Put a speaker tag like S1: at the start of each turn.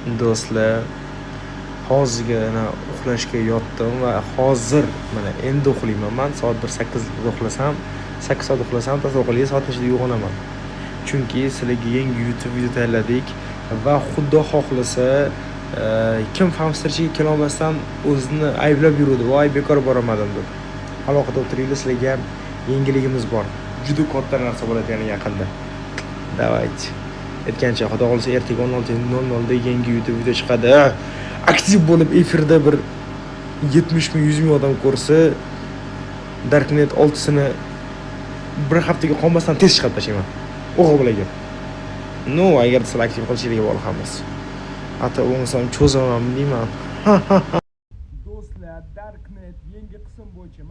S1: Do'stlar, hozirgina uxlashga yotdim va hozir mana endi uxlayman. Men soat 8:00 uxlasam, 8 soat uxlasam, tasavvur qiling, soat nechida uyg'onaman. Chunki sizlarga yangi YouTube video tayyorladik va xudo xohlasa, kim hamsterchiga kela olmasdan o'zini ayblab yurdi. Voy, bekor boramadim deb. Alohida o'tiringlar, sizlarga ham yangiligimiz bor. Juda katta narsa bo'ladi yana yaqinda. Давайте. Aytgancha, xudo xolasa ertaga 16:00 da yangi YouTube video chiqadi. Aktiv bo'lib efirda bir 70 ming, 100 ming odam ko'rsa, Darknet 6sini bir haftaga qolmasdan tez chiqarib tashlayman. O'g'il bilan. No, agar sizlar aktiv qilishingizga bog'liq hammasi. Ata bo'lmasam cho'zaman deyman. Do'stlar, Darknet yangi qism bo'yicha